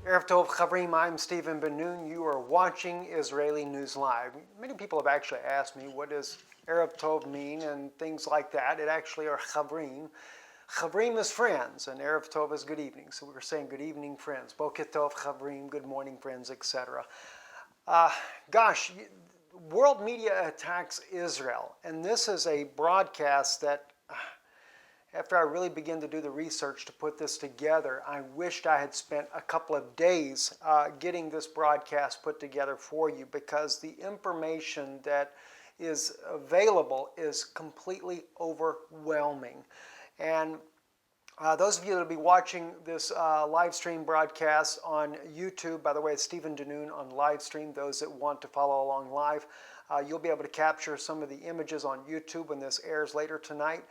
Erev Tov Chavrim, I'm Stephen Ben-Nun. You are watching Israeli News Live. Many people have actually asked me, what does Erev Tov mean and things like that. It actually are Chavrim. Chavrim is friends, and Erev Tov is good evening. So we're saying good evening, friends. Boker Tov Chavrim, good morning, friends, etc. Gosh, world media attacks Israel. And this is a broadcast that after I really began to do the research to put this together, I wished I had spent a couple of days getting this broadcast put together for you, because the information that is available is completely overwhelming. And those of you that will be watching this live stream broadcast on YouTube, by the way, it's Stephen Ben-Nun on live stream. Those that want to follow along live, you'll be able to capture some of the images on YouTube when this airs later tonight.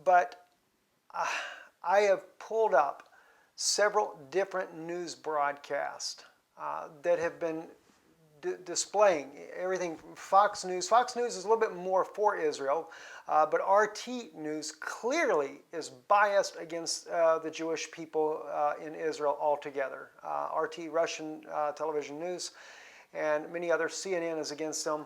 But I have pulled up several different news broadcasts that have been displaying everything from Fox News. Fox News is a little bit more for Israel, but RT News clearly is biased against the Jewish people in Israel altogether. RT, Russian television news, and many other, CNN is against them.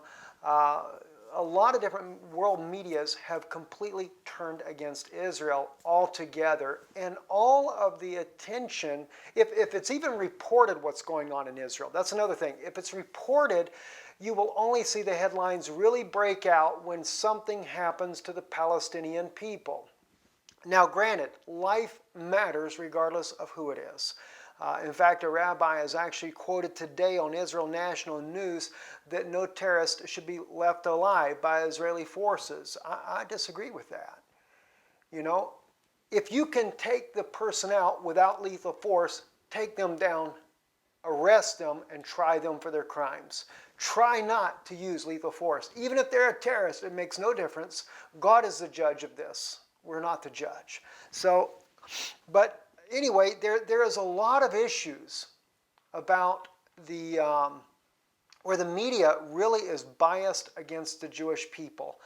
A lot of different world medias have completely turned against Israel altogether, and all of the attention, if it's even reported what's going on in Israel, that's another thing. If it's reported, you will only see the headlines really break out when something happens to the Palestinian people. Now, granted, life matters regardless of who it is. In fact, a rabbi is actually quoted today on Israel National News that no terrorist should be left alive by Israeli forces. I disagree with that. You know, if you can take the person out without lethal force, take them down, arrest them, and try them for their crimes. Try not to use lethal force. Even if they're a terrorist, it makes no difference. God is the judge of this. We're not the judge. So, but anyway, there is a lot of issues about the where the media really is biased against the Jewish people.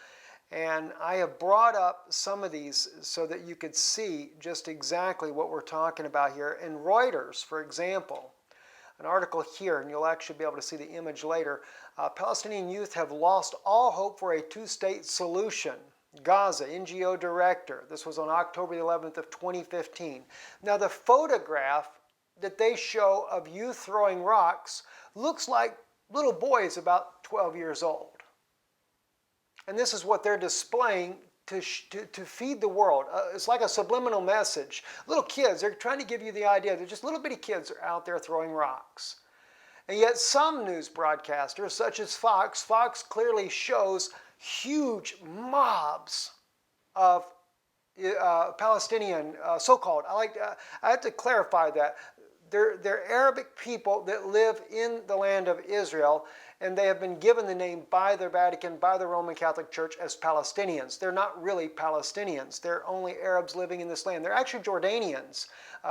And I have brought up some of these so that you could see just exactly what we're talking about here. In Reuters, for example, an article here, and you'll actually be able to see the image later, Palestinian youth have lost all hope for a two-state solution. Gaza, NGO director. This was on October 11th of 2015. Now, the photograph that they show of youth throwing rocks looks like little boys about 12 years old. And this is what they're displaying to feed the world. It's like a subliminal message. Little kids, they're trying to give you the idea that just little bitty kids are out there throwing rocks. And yet some news broadcasters, such as Fox clearly shows huge mobs of Palestinian so-called. I have to clarify that. They're Arabic people that live in the land of Israel, and they have been given the name by the Vatican, by the Roman Catholic Church, as Palestinians. They're not really Palestinians. They're only Arabs living in this land. They're actually Jordanians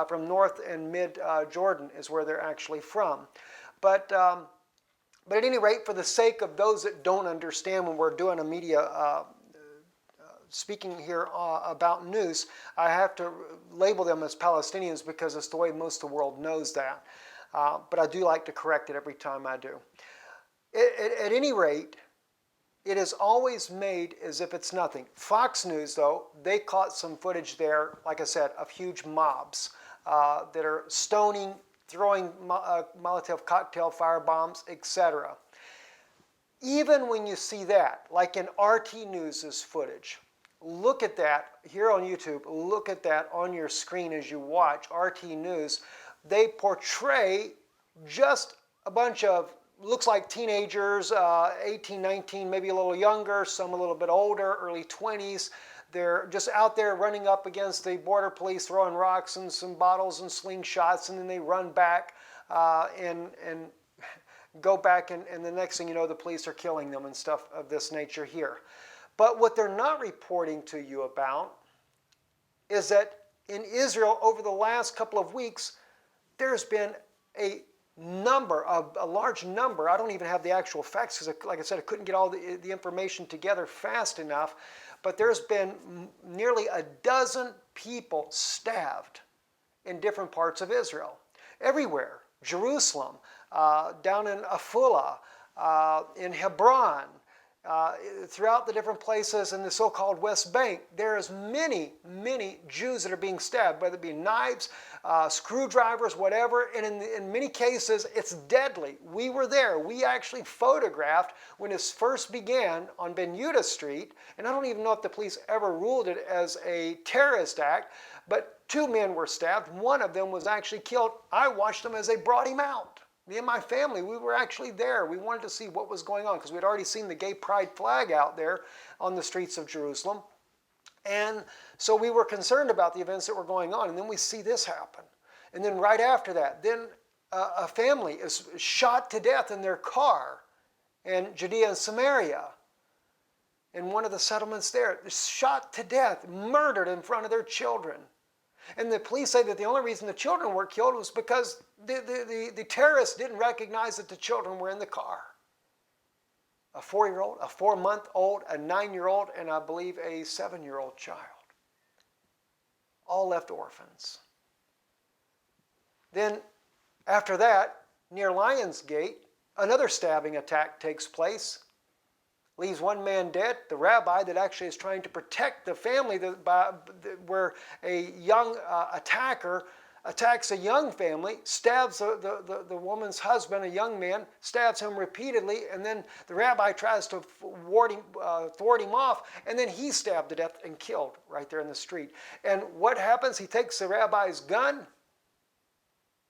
from North and Mid Jordan is where they're actually from. But at any rate, for the sake of those that don't understand when we're doing a media speaking here about news, I have to label them as Palestinians because it's the way most of the world knows that. But I do like to correct it every time I do. At any rate, it is always made as if it's nothing. Fox News, though, they caught some footage there, like I said, of huge mobs that are stoning, throwing Molotov cocktail firebombs, etc. Even when you see that, like in RT News' footage, look at that here on YouTube, look at that on your screen as you watch RT News. They portray just a bunch of, looks like teenagers, 18, 19, maybe a little younger, some a little bit older, early 20s. they're just out there running up against the border police, throwing rocks and some bottles and slingshots, and then they run back and go back, and the next thing you know, the police are killing them and stuff of this nature here. But what they're not reporting to you about is that in Israel, over the last couple of weeks, there's been a large number, I don't even have the actual facts because, like I said, I couldn't get all the information together fast enough, but there's been nearly a dozen people stabbed in different parts of Israel. Everywhere. Jerusalem, down in Afula, in Hebron, throughout the different places in the so-called West Bank, there's many, many Jews that are being stabbed, whether it be knives, screwdrivers, whatever, and in many cases, it's deadly. We were there. We actually photographed when this first began on Ben Yehuda Street, and I don't even know if the police ever ruled it as a terrorist act, but 2 men were stabbed. One of them was actually killed. I watched them as they brought him out. Me and my family, we were actually there. We wanted to see what was going on because we'd already seen the gay pride flag out there on the streets of Jerusalem. And so we were concerned about the events that were going on. And then we see this happen. And then right after that, then a family is shot to death in their car in Judea and Samaria. In one of the settlements there, shot to death, murdered in front of their children. And the police say that the only reason the children were killed was because the terrorists didn't recognize that the children were in the car. A 4-year-old, a 4-month-old, a 9-year-old, and I believe a 7-year-old child. All left orphans. Then, after that, near Lionsgate, another stabbing attack takes place. Leaves 1 man dead, the rabbi that actually is trying to protect the family, where a young attacker attacks a young family, stabs the woman's husband, a young man, stabs him repeatedly, and then the rabbi tries to thwart him off, and then he's stabbed to death and killed right there in the street. And what happens? He takes the rabbi's gun.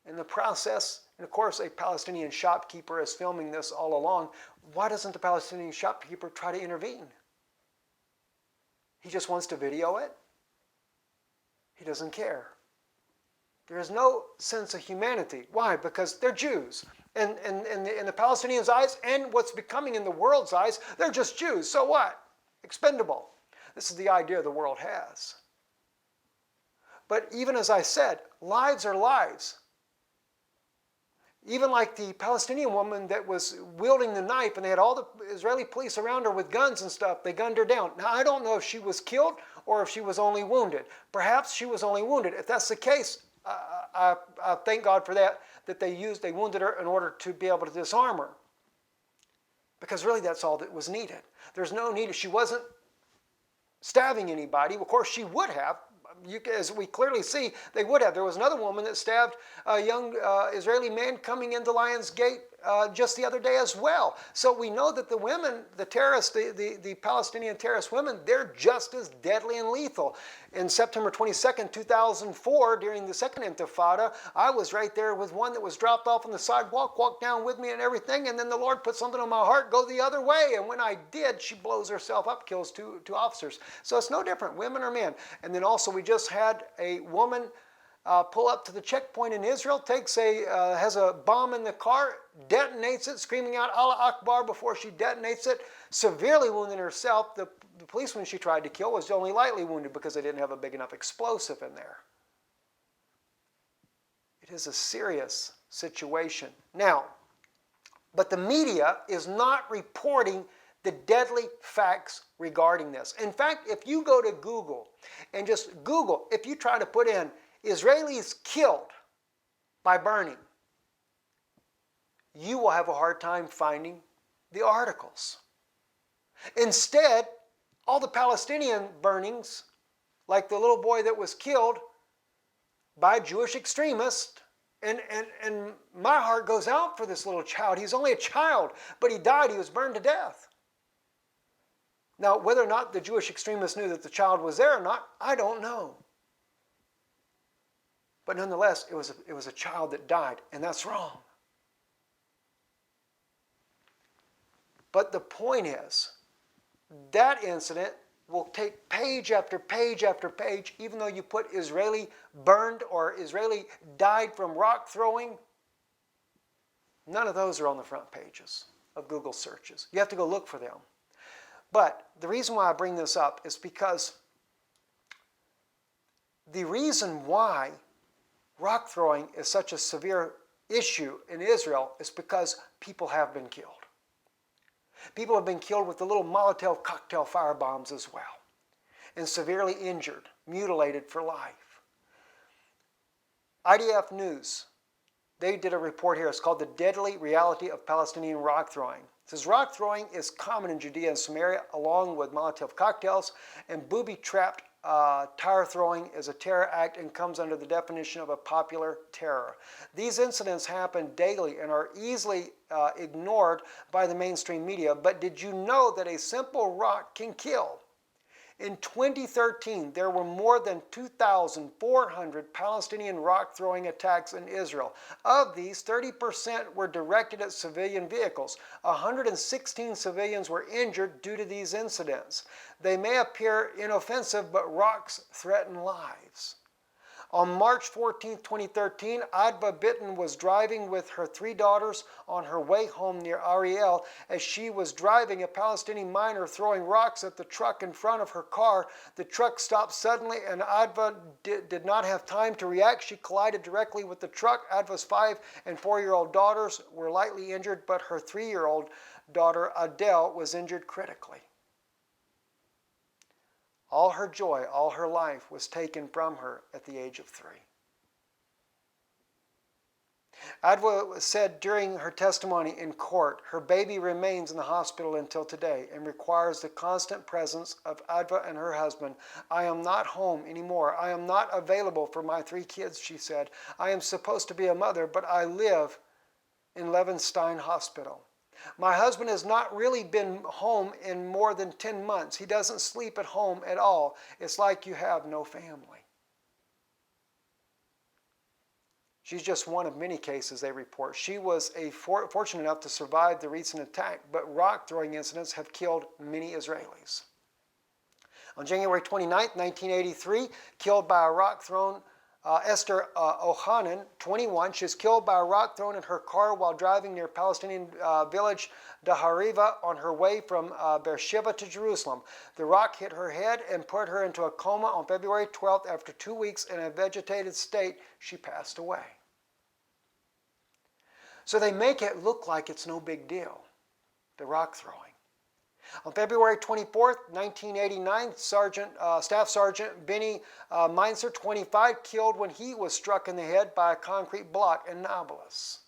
In the process, and of course a Palestinian shopkeeper is filming this all along. Why doesn't the Palestinian shopkeeper try to intervene? He just wants to video it. He doesn't care. There is no sense of humanity. Why? Because they're Jews. And in the Palestinians' eyes, and what's becoming in the world's eyes, they're just Jews. So what? Expendable. This is the idea the world has. But even as I said, lives are lives. Even like the Palestinian woman that was wielding the knife, and they had all the Israeli police around her with guns and stuff. They gunned her down. Now, I don't know if she was killed or if she was only wounded. Perhaps she was only wounded. If that's the case, I thank God for that they wounded her in order to be able to disarm her. Because really that's all that was needed. There's no need. She wasn't stabbing anybody. Of course, she would have. As we clearly see, they would have. There was another woman that stabbed a young Israeli man coming into Lionsgate just the other day as well. So we know that the women, the terrorists, the Palestinian terrorist women, they're just as deadly and lethal. In September 22nd, 2004, during the second Intifada, I was right there with one that was dropped off on the sidewalk, walked down with me and everything, and then the Lord put something on my heart, go the other way. And when I did, she blows herself up, kills two officers. So it's no different, women or men. And then also we just had a woman pull up to the checkpoint in Israel, has a bomb in the car, detonates it, screaming out Allah Akbar before she detonates it, severely wounding herself. The policeman she tried to kill was only lightly wounded because they didn't have a big enough explosive in there. It is a serious situation. Now, but the media is not reporting the deadly facts regarding this. In fact, if you go to Google and just Google, if you try to put in Israelis killed by burning, you will have a hard time finding the articles. Instead, all the Palestinian burnings, like the little boy that was killed by Jewish extremists, and my heart goes out for this little child. He's only a child, but he died. He was burned to death. Now, whether or not the Jewish extremists knew that the child was there or not, I don't know. But nonetheless, it was a child that died, and that's wrong. But the point is, that incident will take page after page after page, even though you put Israeli burned or Israeli died from rock throwing. None of those are on the front pages of Google searches. You have to go look for them. But the reason why I bring this up is because the reason why rock throwing is such a severe issue in Israel is because people have been killed. People have been killed with the little Molotov cocktail firebombs as well, and severely injured, mutilated for life. IDF News, they did a report here. It's called The Deadly Reality of Palestinian Rock Throwing. It says rock throwing is common in Judea and Samaria, along with Molotov cocktails, and booby-trapped tire throwing is a terror act and comes under the definition of a popular terror. These incidents happen daily and are easily ignored by the mainstream media, but did you know that a simple rock can kill? In 2013, there were more than 2,400 Palestinian rock-throwing attacks in Israel. Of these, 30% were directed at civilian vehicles. 116 civilians were injured due to these incidents. They may appear inoffensive, but rocks threaten lives. On March 14, 2013, Adva Bitton was driving with her 3 daughters on her way home near Ariel. As she was driving, a Palestinian miner throwing rocks at the truck in front of her car. The truck stopped suddenly and Adva did not have time to react. She collided directly with the truck. Adva's 5- and 4-year-old daughters were lightly injured, but her 3-year-old daughter, Adele, was injured critically. All her joy, all her life was taken from her at the age of 3. Adwa said during her testimony in court, her baby remains in the hospital until today and requires the constant presence of Adwa and her husband. I am not home anymore. I am not available for my 3 kids, she said. I am supposed to be a mother, but I live in Levenstein Hospital. My husband has not really been home in more than 10 months. He doesn't sleep at home at all. It's like you have no family. She's just one of many cases they report. She was fortunate enough to survive the recent attack, but rock-throwing incidents have killed many Israelis. On January 29, 1983, killed by a rock thrown Esther Ohanan, 21, she was killed by a rock thrown in her car while driving near Palestinian village Dahariva on her way from Beersheba to Jerusalem. The rock hit her head and put her into a coma on February 12th. After 2 weeks in a vegetated state, she passed away. So they make it look like it's no big deal, the rock throwing. On February 24, 1989, Staff Sergeant Benny Meinzer, 25, killed when he was struck in the head by a concrete block in Nablus.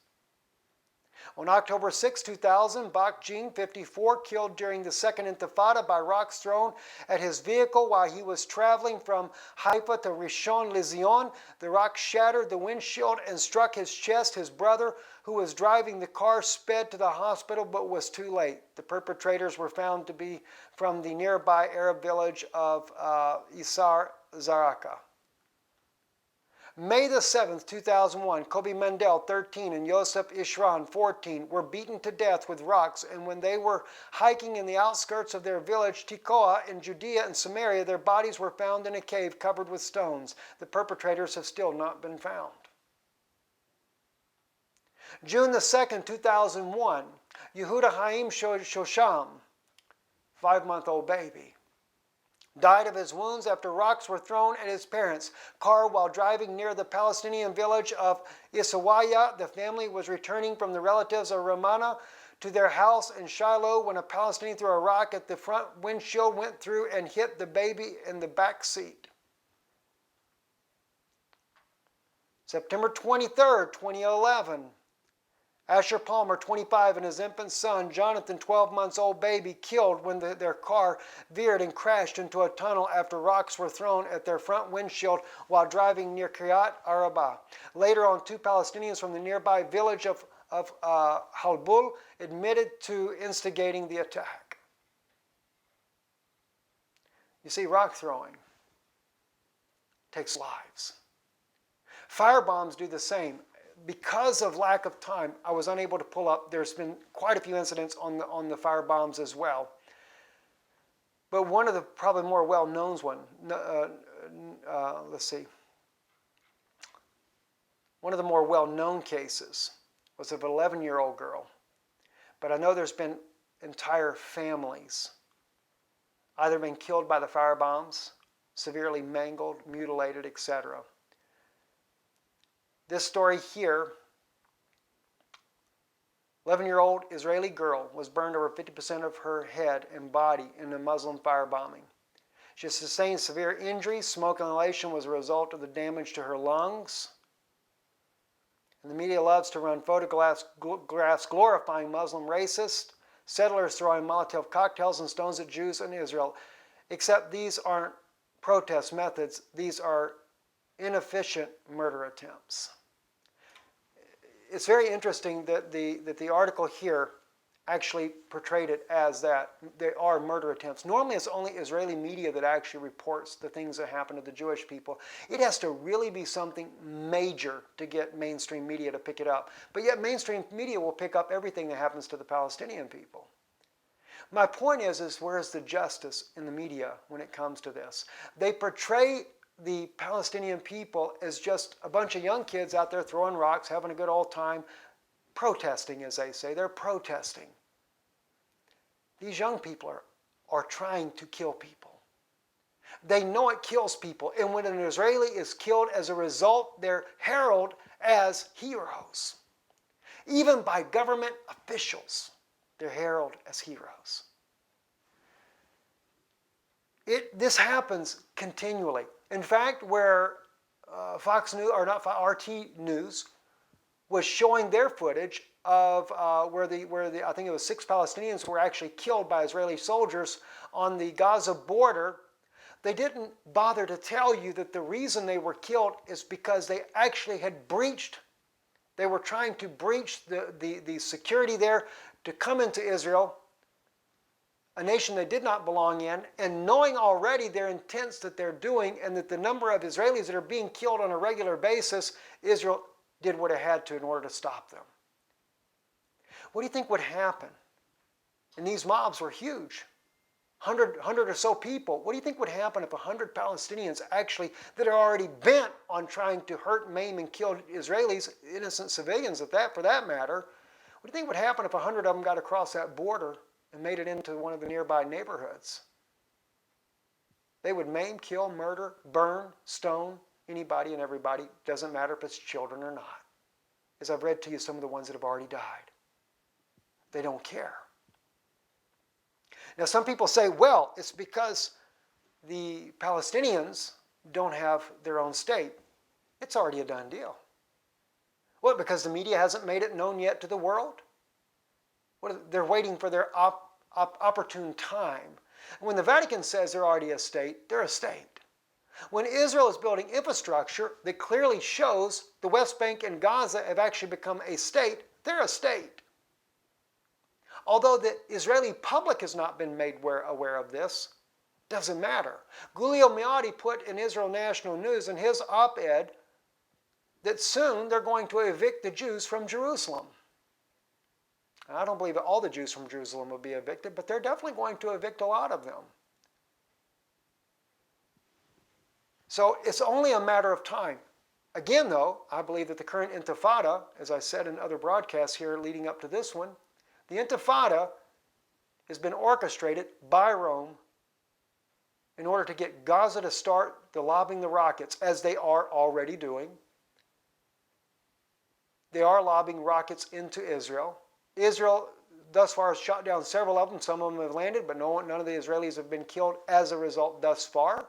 On October 6, 2000, Bakjin, 54, killed during the Second Intifada by rocks thrown at his vehicle while he was traveling from Haifa to Rishon LeZion. The rock shattered the windshield and struck his chest. His brother, who was driving the car, sped to the hospital but was too late. The perpetrators were found to be from the nearby Arab village of Isar Zaraka. May the 7th, 2001, Kobe Mendel, 13, and Yosef Ishran, 14, were beaten to death with rocks, and when they were hiking in the outskirts of their village Tekoa in Judea and Samaria, their bodies were found in a cave covered with stones. The perpetrators have still not been found. June the 2nd, 2001, Yehuda Haim Shosham, 5-month-old baby, died of his wounds after rocks were thrown at his parents' car while driving near the Palestinian village of Isawaya. The family was returning from the relatives of Ramana to their house in Shiloh when a Palestinian threw a rock at the front windshield, went through and hit the baby in the back seat. September 23rd, 2011, Asher Palmer, 25, and his infant son, Jonathan, 12-month-old baby, killed when their car veered and crashed into a tunnel after rocks were thrown at their front windshield while driving near Kiryat Arba. Later on, 2 Palestinians from the nearby village of Halbul admitted to instigating the attack. You see, rock throwing takes lives. Firebombs do the same. Because of lack of time, I was unable to pull up. There's been quite a few incidents on the firebombs as well. But one of the probably more well-known let's see. One of the more well-known cases was of an 11-year-old girl. But I know there's been entire families either been killed by the firebombs, severely mangled, mutilated, etc. This story here, 11-year-old Israeli girl was burned over 50% of her head and body in a Muslim firebombing. She sustained severe injuries. Smoke inhalation was a result of the damage to her lungs. And the media loves to run photographs glorifying Muslim racists, settlers throwing Molotov cocktails and stones at Jews in Israel. Except these aren't protest methods. These are inefficient murder attempts. It's very interesting that the article here actually portrayed it as that. They are murder attempts. Normally it's only Israeli media that actually reports the things that happen to the Jewish people. It has to really be something major to get mainstream media to pick it up. But yet mainstream media will pick up everything that happens to the Palestinian people. My point is where's the justice in the media when it comes to this? They portray the Palestinian people as just a bunch of young kids out there throwing rocks, having a good old time, protesting, as they say. They're protesting. These young people are trying to kill people. They know it kills people. And when an Israeli is killed as a result, they're heralded as heroes. Even by government officials, they're heralded as heroes. This happens continually. In fact, where Fox News, or not RT News, was showing their footage of where I think it was 6 Palestinians were actually killed by Israeli soldiers on the Gaza border, they didn't bother to tell you that the reason they were killed is because they actually had breached. They were trying to breach the security there to come into Israel, a nation they did not belong in, and knowing already their intents that they're doing and that the number of Israelis that are being killed on a regular basis, Israel did what it had to in order to stop them. What do you think would happen? And these mobs were huge. 100 or so people. What do you think would happen if 100 Palestinians actually, that are already bent on trying to hurt, maim, and kill Israelis, innocent civilians for that matter, what do you think would happen if 100 of them got across that border and made it into one of the nearby neighborhoods? They would maim, kill, murder, burn, stone anybody and everybody. Doesn't matter if it's children or not. As I've read to you some of the ones that have already died. They don't care. Now some people say, well, it's because the Palestinians don't have their own state. It's already a done deal. What, because the media hasn't made it known yet to the world? They're waiting for their opportune time. When the Vatican says they're already a state, they're a state. When Israel is building infrastructure that clearly shows the West Bank and Gaza have actually become a state, they're a state. Although the Israeli public has not been made aware of this, doesn't matter. Giulio Meotti put in Israel National News in his op-ed that soon they're going to evict the Jews from Jerusalem. I don't believe that all the Jews from Jerusalem will be evicted, but they're definitely going to evict a lot of them. So it's only a matter of time. Again, though, I believe that the current intifada, as I said in other broadcasts here leading up to this one, the intifada has been orchestrated by Rome in order to get Gaza to start lobbing the rockets, as they are already doing. They are lobbing rockets into Israel. Israel thus far has shot down several of them. Some of them have landed, but none of the Israelis have been killed as a result thus far.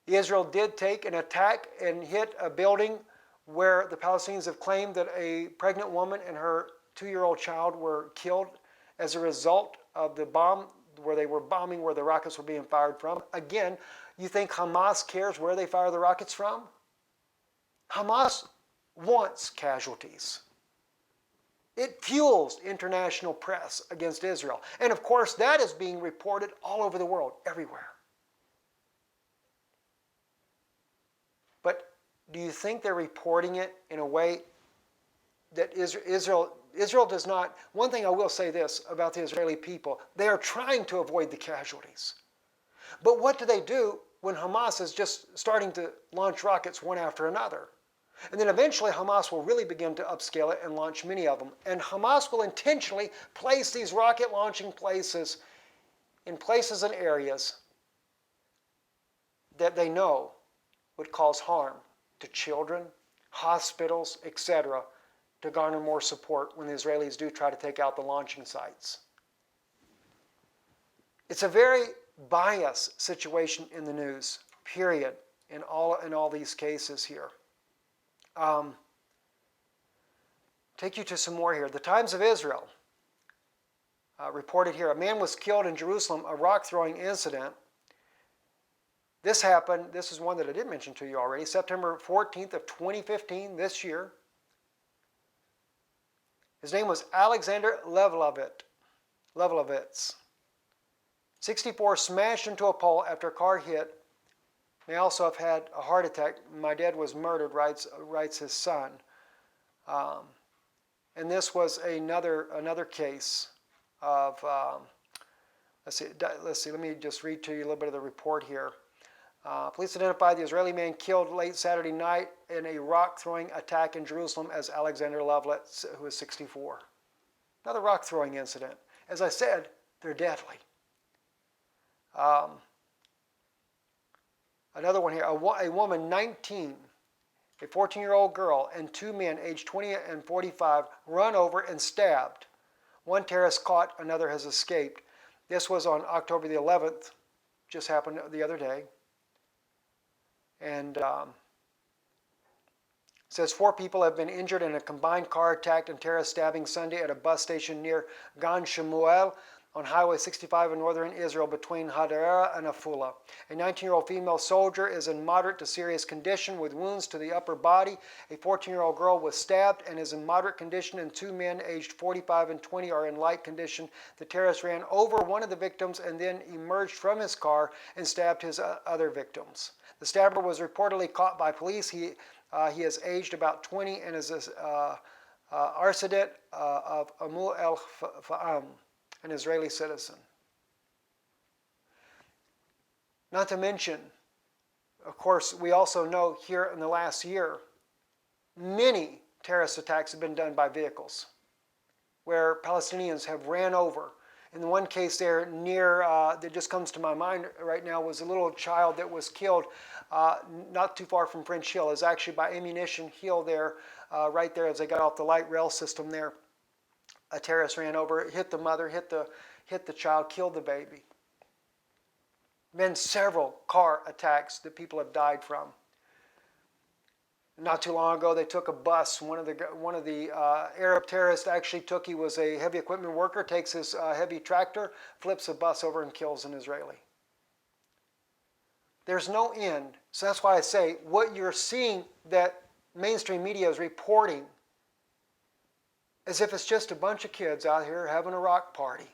Israel did take an attack and hit a building where the Palestinians have claimed that a pregnant woman and her 2-year-old child were killed as a result of the bomb, where they were bombing where the rockets were being fired from. Again, you think Hamas cares where they fire the rockets from? Hamas wants casualties. It fuels international press against Israel. And of course, that is being reported all over the world, everywhere. But do you think they're reporting it in a way that Israel Israel does not, one thing I will say this about the Israeli people, they are trying to avoid the casualties. But what do they do when Hamas is just starting to launch rockets one after another? And then eventually Hamas will really begin to upscale it and launch many of them. And Hamas will intentionally place these rocket launching places in places and areas that they know would cause harm to children, hospitals, etc., to garner more support when the Israelis do try to take out the launching sites. It's a very biased situation in the news, period, in all these cases here. Take you to some more here. The Times of Israel reported here, a man was killed in Jerusalem, a rock-throwing incident. This happened, this is one that I did mention to you already, September 14th of 2015, this year. His name was Alexander Levlovitz. 64, smashed into a pole after a car hit. May also have had a heart attack. My dad was murdered, writes his son. And this was another case of, let's see, let me just read to you a little bit of the report here. Police identified the Israeli man killed late Saturday night in a rock-throwing attack in Jerusalem as Alexander Lovletz, who is 64. Another rock-throwing incident. As I said, they're deadly. Another one here, a woman, 19, a 14-year-old girl, and two men, aged 20 and 45, run over and stabbed. One terrorist caught, another has escaped. This was on October the 11th, just happened the other day. And says 4 people have been injured in a combined car attack and terrorist stabbing Sunday at a bus station near Gan Shemuel on Highway 65 in northern Israel between Hadera and Afula. A 19-year-old female soldier is in moderate to serious condition with wounds to the upper body. A 14-year-old girl was stabbed and is in moderate condition, and 2 men aged 45 and 20 are in light condition. The terrorist ran over one of the victims and then emerged from his car and stabbed his other victims. The stabber was reportedly caught by police. He is aged about 20 and is a Arsadet of Amu el Fa'am, an Israeli citizen. Not to mention, of course, we also know here in the last year, many terrorist attacks have been done by vehicles where Palestinians have ran over. In the one case there near, that just comes to my mind right now, was a little child that was killed not too far from French Hill. It was actually by Ammunition Hill there, right there as they got off the light rail system there. A terrorist ran over, hit the mother, hit the child, killed the baby. Been several car attacks that people have died from. Not too long ago, they took a bus. One of the Arab terrorists actually took. He was a heavy equipment worker. Takes his heavy tractor, flips a bus over, and kills an Israeli. There's no end. So that's why I say what you're seeing that mainstream media is reporting, as if it's just a bunch of kids out here having a rock party.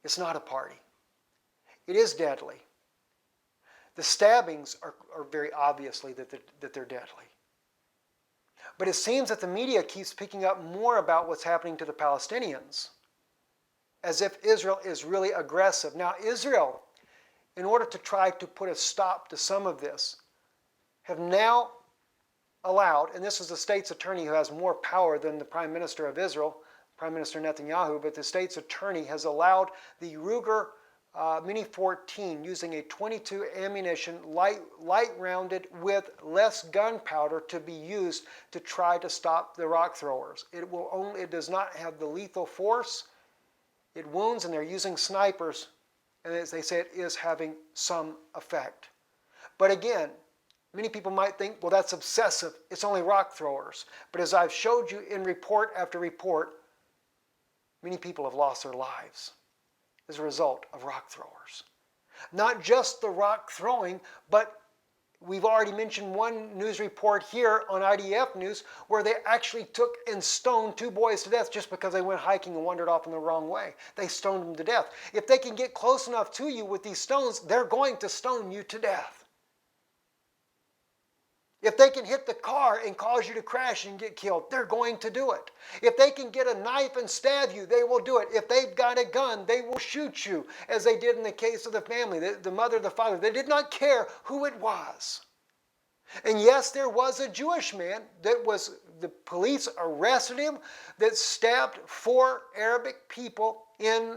It's not a party. It is deadly. The stabbings are very obviously that they're deadly. But it seems that the media keeps picking up more about what's happening to the Palestinians, as if Israel is really aggressive. Now, Israel, in order to try to put a stop to some of this, have now allowed, and this is the state's attorney who has more power than the Prime Minister of Israel, Prime Minister Netanyahu, but the state's attorney has allowed the Ruger Mini 14 using a .22 ammunition, light-rounded with less gunpowder to be used to try to stop the rock throwers. It does not have the lethal force. It wounds, and they're using snipers, and as they say, it is having some effect. But again, many people might think, well, that's obsessive. It's only rock throwers. But as I've showed you in report after report, many people have lost their lives as a result of rock throwers. Not just the rock throwing, but we've already mentioned one news report here on IDF News where they actually took and stoned 2 boys to death just because they went hiking and wandered off in the wrong way. They stoned them to death. If they can get close enough to you with these stones, they're going to stone you to death. If they can hit the car and cause you to crash and get killed, they're going to do it. If they can get a knife and stab you, they will do it. If they've got a gun, they will shoot you, as they did in the case of the family, the mother, the father. They did not care who it was. And yes, there was a Jewish man the police arrested him, that stabbed 4 Arabic people in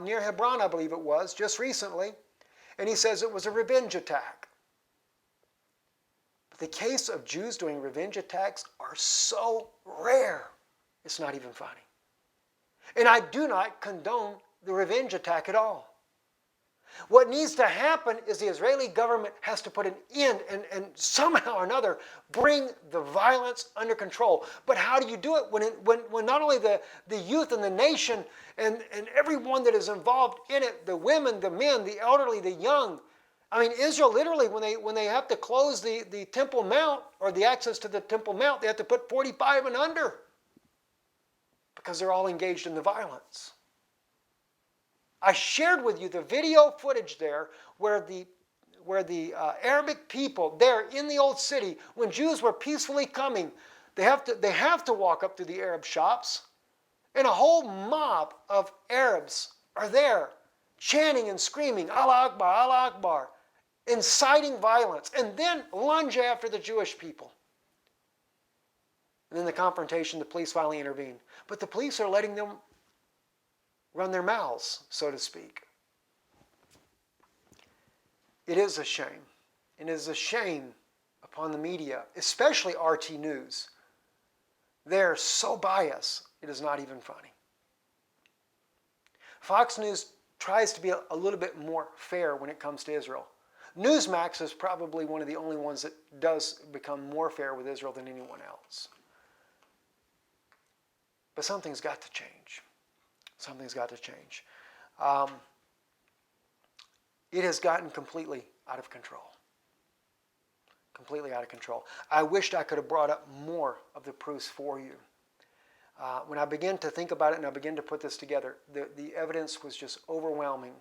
near Hebron, I believe it was, just recently. And he says it was a revenge attack. But the case of Jews doing revenge attacks are so rare, it's not even funny. And I do not condone the revenge attack at all. What needs to happen is the Israeli government has to put an end and somehow or another bring the violence under control. But how do you do it when not only the youth and the nation and everyone that is involved in it, the women, the men, the elderly, the young. I mean, Israel literally, when they have to close the Temple Mount, or the access to the Temple Mount, they have to put 45 and under, because they're all engaged in the violence. I shared with you the video footage there where the Arabic people there in the old city, when Jews were peacefully coming, they have to walk up to the Arab shops, and a whole mob of Arabs are there chanting and screaming, Allah Akbar, Allah Akbar, inciting violence, and then lunge after the Jewish people. And then the confrontation, the police finally intervene. But the police are letting them run their mouths, so to speak. It is a shame. It is a shame upon the media, especially RT News. They're so biased, it is not even funny. Fox News tries to be a little bit more fair when it comes to Israel. Newsmax is probably one of the only ones that does become more fair with Israel than anyone else. But something's got to change. Something's got to change. It has gotten completely out of control. Completely out of control. I wished I could have brought up more of the proofs for you. When I began to think about it and I began to put this together, the evidence was just overwhelming.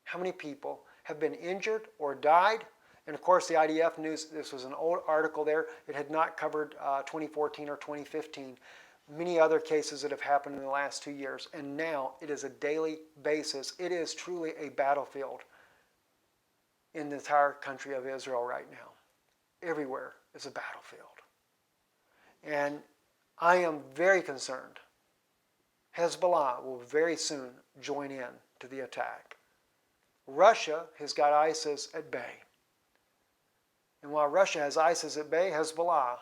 How many people have been injured or died? And of course the IDF news, this was an old article there. It had not covered 2014 or 2015. Many other cases that have happened in the last 2 years, and now it is a daily basis. It is truly a battlefield in the entire country of Israel right now. Everywhere is a battlefield. And I am very concerned. Hezbollah will very soon join in to the attack. Russia has got ISIS at bay. And while Russia has ISIS at bay, Hezbollah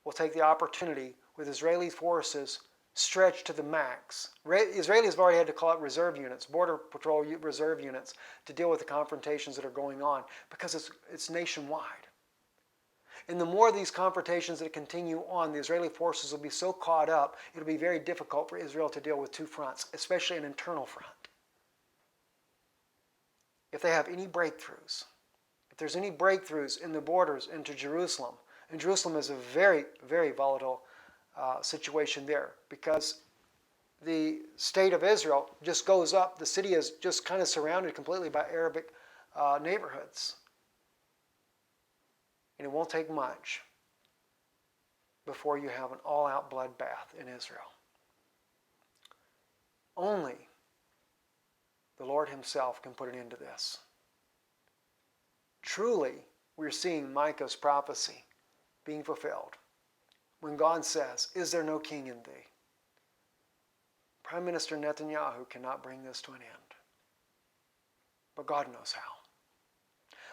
will take the opportunity with Israeli forces stretched to the max. Israelis have already had to call out reserve units, Border Patrol reserve units, to deal with the confrontations that are going on, because it's nationwide. And the more of these confrontations that continue on, the Israeli forces will be so caught up, it'll be very difficult for Israel to deal with 2 fronts, especially an internal front. If they have any breakthroughs, if there's any breakthroughs in the borders into Jerusalem, and Jerusalem is a very, very volatile situation there, because the state of Israel just goes up. The city is just kind of surrounded completely by Arabic neighborhoods. And it won't take much before you have an all-out bloodbath in Israel. Only the Lord himself can put an end to this. Truly, we're seeing Micah's prophecy being fulfilled when God says, "Is there no king in thee?" Prime Minister Netanyahu cannot bring this to an end. But God knows how.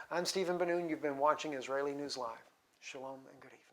I'm Stephen Ben-Nun. You've been watching Israeli News Live. Shalom and good evening.